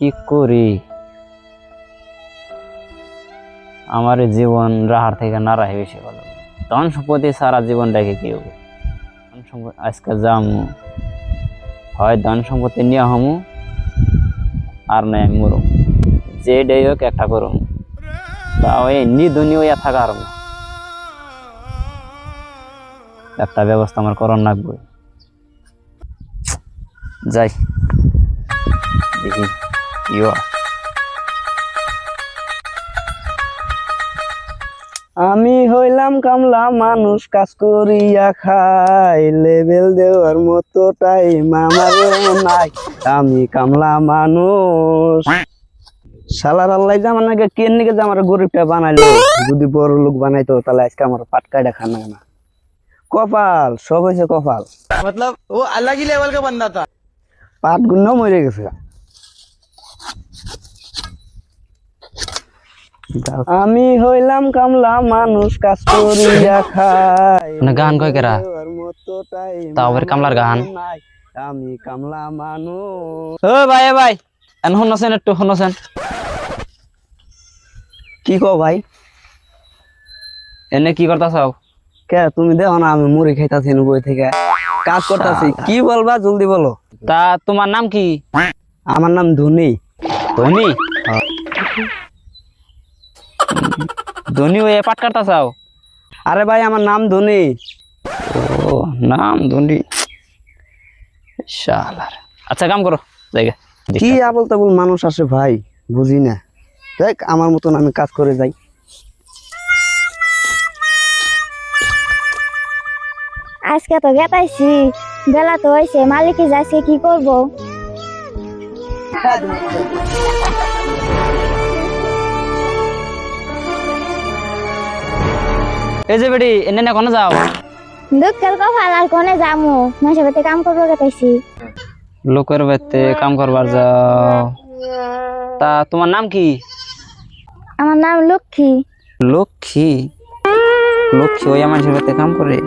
কি করি আমার জীবন রাহার থেকে না রাহে বেশি ভালো। ধন সম্পত্তি সারা জীবন রেখে কি হবো? ধন সম্পত্তি আজকে যামু, হয় ধন সম্পত্তি নিয়ে হমু আর নাই আমি মরুম, যে ডেই হোক একটা করুম, তাও এই নিধনীয় ইয়া থাকা আর একটা ব্যবস্থা আমার করণ লাগবে। যাই দেখি কি হয়। আমি হইলাম কামলা মানুষ, কাজ করিয়া খাই, লেবেল দেওয়ার মতো টাইম আমার নাই। আমি কামলা মানুষ। শালার আল্লাহ জামানাকে কেন নিকে যে আমার গরিবটা বানাইলো, যদি বড় লোক বানাইতো তাহলে আজকে আমার পাটকাইটা খানা না। কপাল সব হয়েছে কপাল, मतलब वो अलग ही लेवल का बंदा था। পাট গুণ মরে গেছে। আমি হইলাম কামলা মানুষ, কাজ করিয়া খাই, গান কয় কেরা তাও আবার কামলার গান। আমি কামলা মানুষ। ও ভাই ভাই এন শুনছেন, একটু শুনছেন কি কও ভাই? এনে কি করতাছ? কে তুমি দেখো না আমি মুড়ি খাইতাছি বই থেকে, কাজ করতেছি। কি বলবা জলদি বলো। তা তোমার নাম কি? আমার নাম ধনী। ধনী? ধনী হয়ে পাট কাটতা চাও? আরে ভাই আমার নাম ধনী। ও নাম ধনী, শালার। আচ্ছা কাম করো জায়গা। কি আবল তাবল মানুষ আসে ভাই, বুঝি না। দেখ আমার মতন আমি কাজ করে যাই। আজকে তো গেতাইছি, বেলা তো হয়েছে, মালিকে যাইছে, কি করব? এই যে বেটি এনে না কোনে যাও? দুঃখের কপাল, আর কোনে যামু, মাসে বাড়িতে কাম করবো গেতাইছি। লোকের বাড়িতে কাম করবার যাও? তা তোমার নাম কি? আমার নাম লক্ষ্মী। লক্ষ্মী? লক্ষ্মী ওই মানুষের বাড়িতে কাম করে?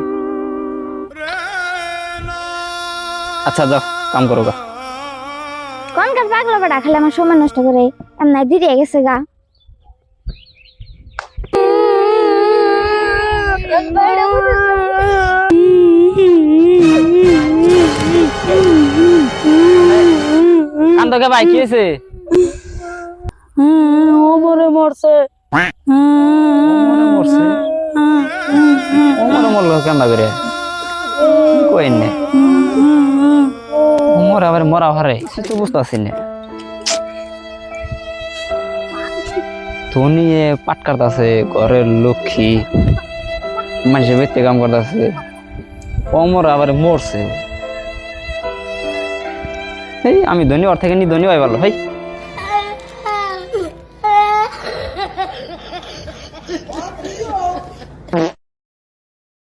আচ্ছা যাও কাম করো গা। কোন কাজ পাগলা বেড়া, খালি আমার সময় নষ্ট করে, এমনি দিদি গেছে গা। কান্দকে ভাই কি হয়েছে? ওমরে মরছে। মরছে? ওমরে মরলো কান্দা করে কই নে? ওমর আবার মরা হারে তো বুঝতে পারছি না। ধনী পাট কাটতাছে, ঘরের লক্ষ্মী মানুষের বেতে কাম করতেছে, ওমর আবার মরছে। এই আমি ধনী ওর থেকে নি ধনী হয় ভালো ভাই।